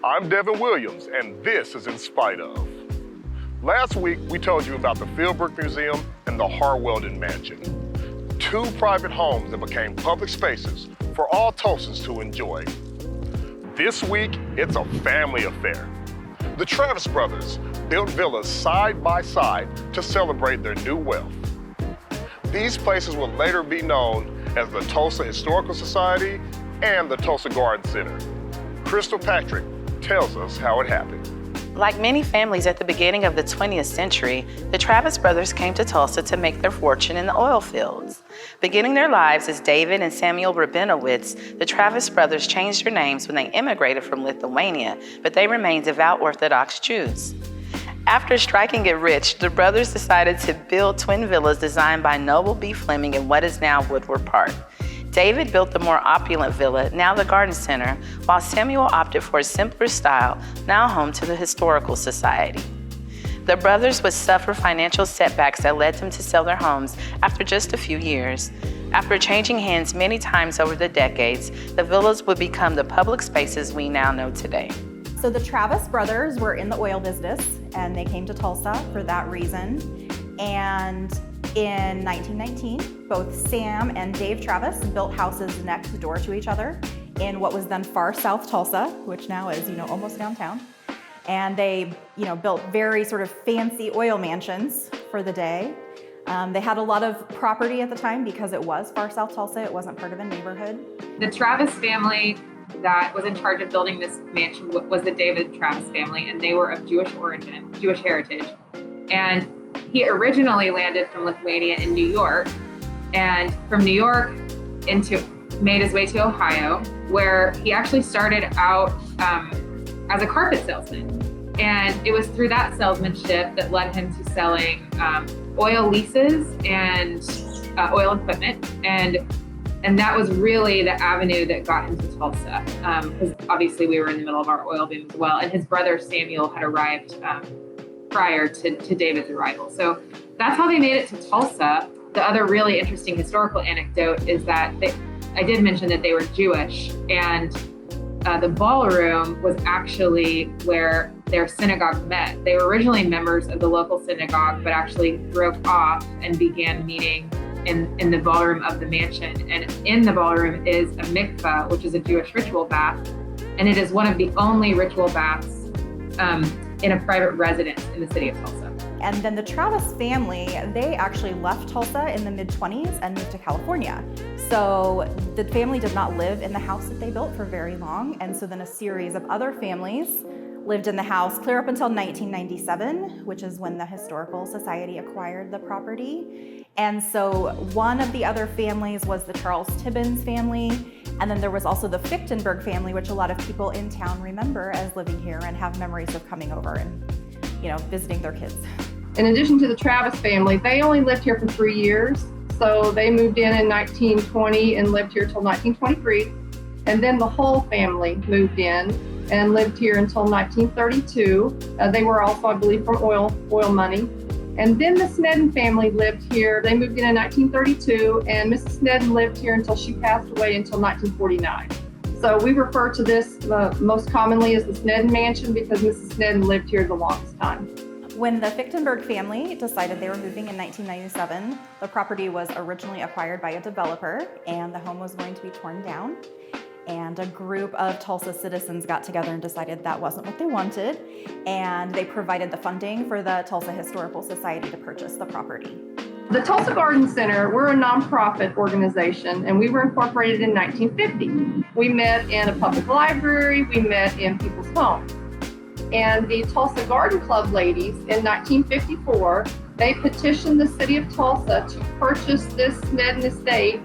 I'm Devin Williams, and this is In Spite Of. Last week, we told you about the Philbrook Museum and the Sneddon Mansion, two private homes that became public spaces for all Tulsans to enjoy. This week, it's a family affair. The Travis brothers built villas side by side to celebrate their new wealth. These places will later be known as the Tulsa Historical Society and the Tulsa Garden Center. Crystal Patrick tells us how it happened. Like many families at the beginning of the 20th century, the Travis brothers came to Tulsa to make their fortune in the oil fields. Beginning their lives as David and Samuel Rabinowitz, the Travis brothers changed their names when they immigrated from Lithuania, but they remained devout Orthodox Jews. After striking it rich, the brothers decided to build twin villas designed by Noble B. Fleming in what is now Woodward Park. David built the more opulent villa, now the Garden Center, while Samuel opted for a simpler style, now home to the Historical Society. The brothers would suffer financial setbacks that led them to sell their homes after just a few years. After changing hands many times over the decades, the villas would become the public spaces we now know today. So the Travis brothers were in the oil business, and they came to Tulsa for that reason. And in 1919, both Sam and Dave Travis built houses next door to each other in what was then far south Tulsa, which now is, almost downtown. And they, built very sort of fancy oil mansions for the day. They had a lot of property at the time because it was far south Tulsa. It wasn't part of a neighborhood. The Travis family that was in charge of building this mansion was the David Travis family, and they were of Jewish origin, Jewish heritage. And he originally landed from Lithuania in New York, and from New York made his way to Ohio, where he actually started out as a carpet salesman. And it was through that salesmanship that led him to selling oil leases and oil equipment. And that was really the avenue that got him to Tulsa, because obviously we were in the middle of our oil boom as well. And his brother Samuel had arrived prior to David's arrival. So that's how they made it to Tulsa. The other really interesting historical anecdote is that I did mention that they were Jewish, and the ballroom was actually where their synagogue met. They were originally members of the local synagogue, but actually broke off and began meeting in the ballroom of the mansion. And in the ballroom is a mikveh, which is a Jewish ritual bath. And it is one of the only ritual baths in a private residence in the city of Tulsa. And then the Travis family, they actually left Tulsa in the mid-20s and moved to California. So the family did not live in the house that they built for very long. And so then a series of other families lived in the house clear up until 1997, which is when the Historical Society acquired the property. And so one of the other families was the Charles Tibbins family. And then there was also the Fichtenberg family, which a lot of people in town remember as living here and have memories of coming over and, visiting their kids. In addition to the Travis family, they only lived here for 3 years. So they moved in 1920 and lived here till 1923. And then the whole family moved in and lived here until 1932. They were also, I believe, from oil money. And then the Sneddon family lived here. They moved in 1932, and Mrs. Sneddon lived here until she passed away until 1949. So we refer to this most commonly as the Sneddon Mansion because Mrs. Sneddon lived here the longest time. When the Fichtenberg family decided they were moving in 1997, the property was originally acquired by a developer, and the home was going to be torn down. And a group of Tulsa citizens got together and decided that wasn't what they wanted, and they provided the funding for the Tulsa Historical Society to purchase the property. The Tulsa Garden Center, we're a nonprofit organization, and we were incorporated in 1950. We met in a public library, we met in people's homes. And the Tulsa Garden Club ladies in 1954, they petitioned the city of Tulsa to purchase this Sneddon estate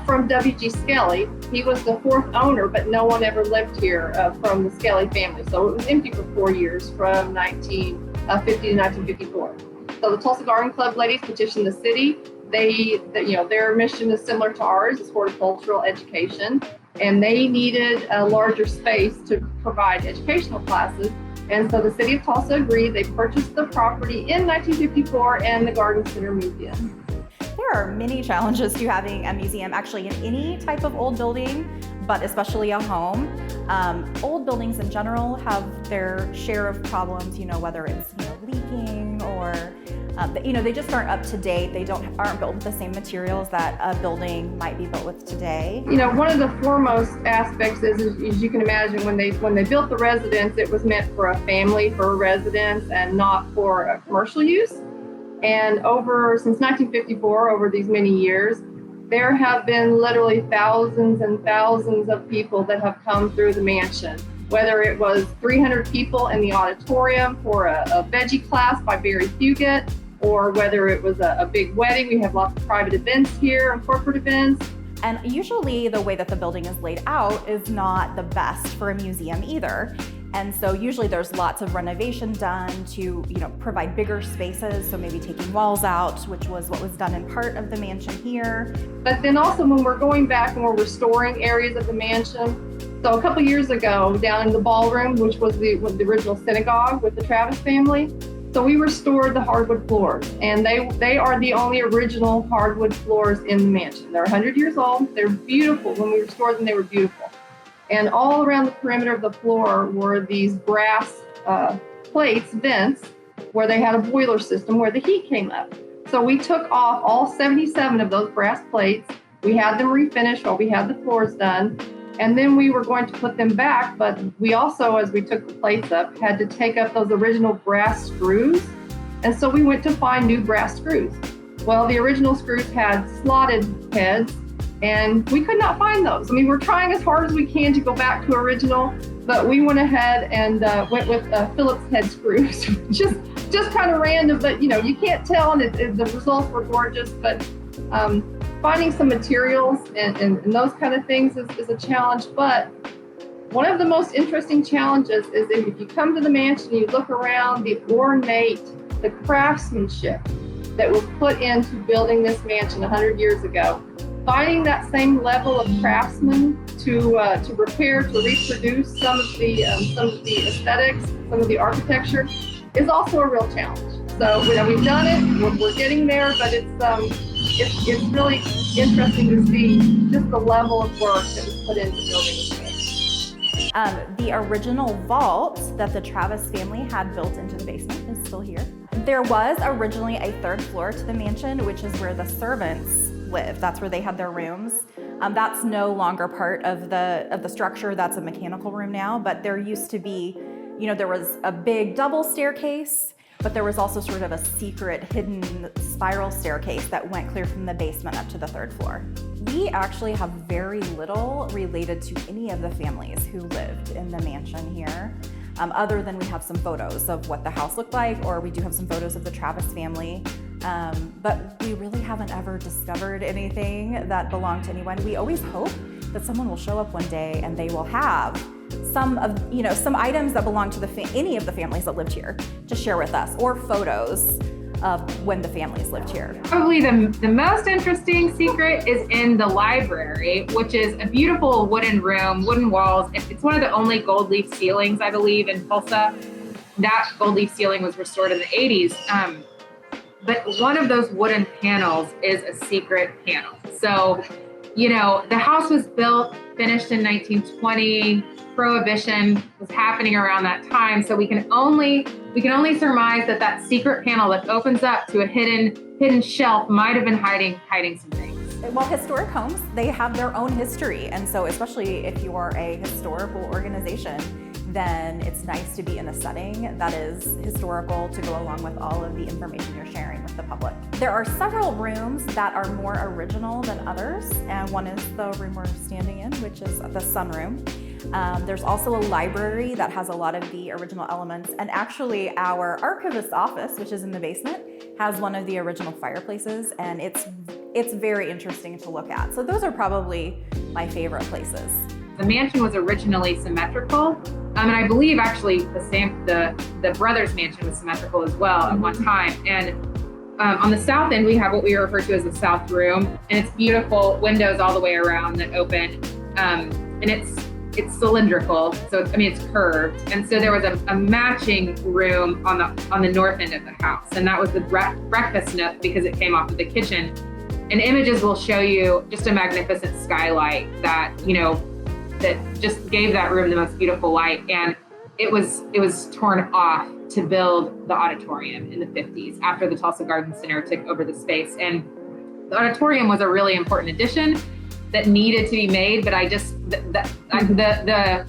from W.G. Skelly. He was the fourth owner, but no one ever lived here from the Skelly family. So it was empty for 4 years from 1950 to 1954. So the Tulsa Garden Club ladies petitioned the city. Their mission is similar to ours, it's horticultural education, and they needed a larger space to provide educational classes. And so the city of Tulsa agreed. They purchased the property in 1954, and the Garden Center moved in. There there are many challenges to having a museum actually in any type of old building, but especially a home. Old buildings in general have their share of problems, whether it's leaking or they just aren't up to date. They aren't built with the same materials that a building might be built with today. One of the foremost aspects is, as you can imagine, when they built the residence, it was meant for a family, for a residence, and not for a commercial use. And since 1954, over these many years, there have been literally thousands and thousands of people that have come through the mansion. Whether it was 300 people in the auditorium for a veggie class by Barry Fugit, or whether it was a big wedding. We have lots of private events here and corporate events. And usually the way that the building is laid out is not the best for a museum either. And so usually there's lots of renovation done to, provide bigger spaces. So maybe taking walls out, which was what was done in part of the mansion here. But then also when we're going back and we're restoring areas of the mansion. So a couple years ago, down in the ballroom, which was the original synagogue with the Travis family. So we restored the hardwood floors, and they are the only original hardwood floors in the mansion. They're 100 years old. They're beautiful. When we restored them, they were beautiful. And all around the perimeter of the floor were these brass plates, vents, where they had a boiler system where the heat came up. So we took off all 77 of those brass plates. We had them refinished while we had the floors done. And then we were going to put them back, but we also, as we took the plates up, had to take up those original brass screws. And so we went to find new brass screws. Well, the original screws had slotted heads, and we could not find those. I mean, we're trying as hard as we can to go back to original, but we went ahead and went with Phillips head screws. just kind of random, but you can't tell, and the results were gorgeous, but finding some materials and those kind of things is a challenge. But one of the most interesting challenges is if you come to the mansion, you look around, the craftsmanship that was put into building this mansion 100 years ago. Finding that same level of craftsmen to repair, to reproduce some of the aesthetics, some of the architecture is also a real challenge. So we've done it, we're getting there, but it's really interesting to see just the level of work that was put into building this mansion. The original vault that the Travis family had built into the basement is still here. There was originally a third floor to the mansion, which is where the servants lived. That's where they had their rooms. That's no longer part of the structure. That's a mechanical room now, but there used to be, there was a big double staircase, but there was also sort of a secret hidden spiral staircase that went clear from the basement up to the third floor. We actually have very little related to any of the families who lived in the mansion here, other than we have some photos of what the house looked like, or we do have some photos of the Travis family. But we really haven't ever discovered anything that belonged to anyone. We always hope that someone will show up one day and they will have some items that belong to any of the families that lived here to share with us, or photos of when the families lived here. Probably the most interesting secret is in the library, which is a beautiful wooden room, wooden walls. It's one of the only gold leaf ceilings, I believe, in Tulsa. That gold leaf ceiling was restored in the 80s. But one of those wooden panels is a secret panel. So, the house was built, finished in 1920. Prohibition was happening around that time. So we can only surmise that secret panel that opens up to a hidden shelf might have been hiding some things. Well, historic homes, they have their own history. And so especially if you are a historical organization, then it's nice to be in a setting that is historical to go along with all of the information you're sharing with the public. There are several rooms that are more original than others, and one is the room we're standing in, which is the sunroom. There's also a library that has a lot of the original elements, and actually our archivist's office, which is in the basement, has one of the original fireplaces, and it's very interesting to look at. So those are probably my favorite places. The mansion was originally symmetrical, and I believe actually the brothers' mansion was symmetrical as well at one time. And on the south end, we have what we refer to as the south room, and it's beautiful windows all the way around that open, and it's cylindrical, so it's curved. And so there was a matching room on the north end of the house, and that was the breakfast nook because it came off of the kitchen. And images will show you just a magnificent skylight that, that just gave that room the most beautiful light. And it was torn off to build the auditorium in the 50s after the Tulsa Garden Center took over the space. And the auditorium was a really important addition that needed to be made, but the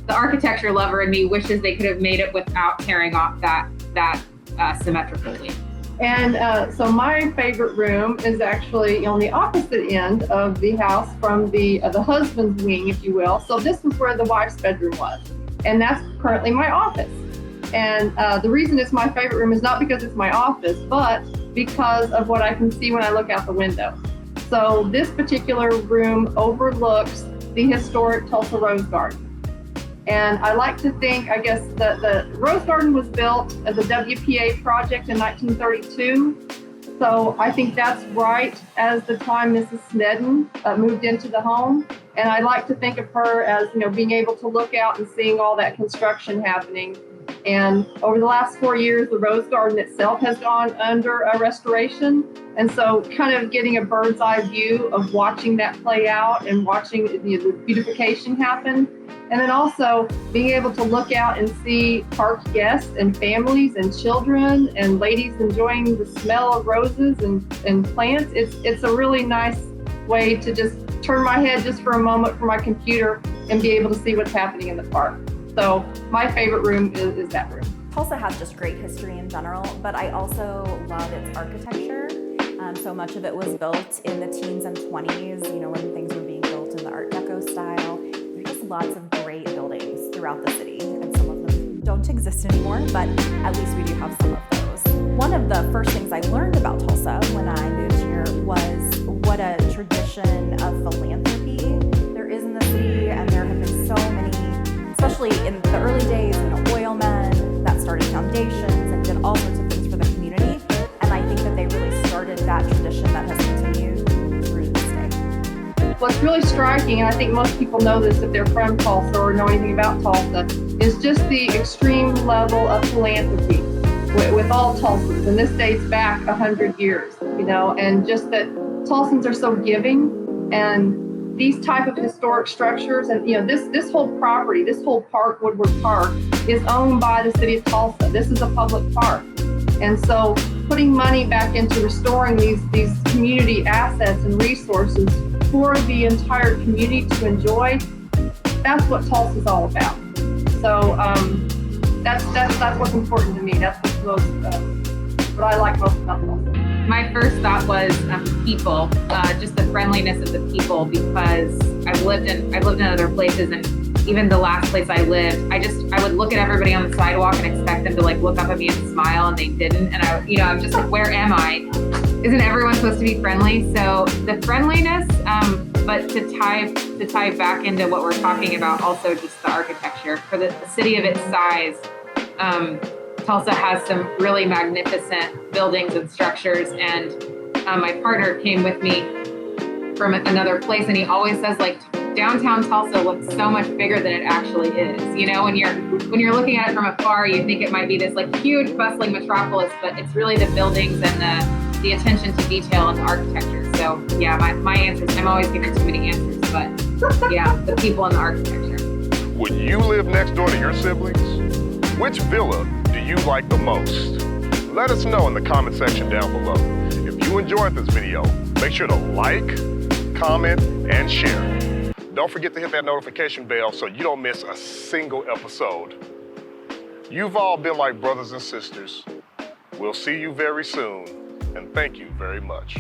architecture lover in me wishes they could have made it without tearing off that symmetrically. And so my favorite room is actually on the opposite end of the house from the husband's wing, if you will. So this is where the wife's bedroom was, and that's currently my office. And the reason it's my favorite room is not because it's my office, but because of what I can see when I look out the window. So this particular room overlooks the historic Tulsa Rose Garden. And I like to think, I guess, the Rose Garden was built as a WPA project in 1932. So I think that's right as the time Mrs. Sneddon moved into the home. And I like to think of her as, being able to look out and seeing all that construction happening. And over the last 4 years, the Rose Garden itself has gone under a restoration. And so kind of getting a bird's eye view of watching that play out and watching the beautification happen. And then also being able to look out and see park guests and families and children and ladies enjoying the smell of roses and plants. It's a really nice way to just turn my head just for a moment from my computer and be able to see what's happening in the park. So my favorite room is that room. Tulsa has just great history in general, but I also love its architecture. So much of it was built in the teens and 20s, when things were being built in the Art Deco style. There's just lots of great buildings throughout the city, and some of them don't exist anymore, but at least we do have some of those. One of the first things I learned about Tulsa when I moved here was what a tradition of philanthropy there is in the city, and there have been so many, especially in the early days, oil men that started foundations and did all sorts of things for the community. And I think that they really started that tradition that has continued through this day. What's really striking, and I think most people know this if they're from Tulsa or know anything about Tulsa, is just the extreme level of philanthropy with all Tulsans. And this dates back 100 years, and just that Tulsans are so giving, and these type of historic structures, and this whole property, this whole park, Woodward Park, is owned by the city of Tulsa. This is a public park. And so putting money back into restoring these community assets and resources for the entire community to enjoy, that's what Tulsa is all about. So that's what's important to me. That's what's what I like most about Tulsa. My first thought was people, just the friendliness of the people, because I've lived in other places, and even the last place I lived, I would look at everybody on the sidewalk and expect them to look up at me and smile, and they didn't. And I'm just like, where am I? Isn't everyone supposed to be friendly? So the friendliness, but to tie back into what we're talking about, also just the architecture for the city of its size. Tulsa has some really magnificent buildings and structures, and my partner came with me from another place, and he always says downtown Tulsa looks so much bigger than it actually is. When you're looking at it from afar, you think it might be this huge bustling metropolis, but it's really the buildings and the attention to detail and the architecture. So yeah, my answers, I'm always giving too many answers, but yeah, the people and the architecture. Would you live next door to your siblings? Which villa do you like the most? Let us know in the comment section down below. If you enjoyed this video, make sure to like, comment, and share. Don't forget to hit that notification bell so you don't miss a single episode. You've all been like brothers and sisters. We'll see you very soon, and thank you very much.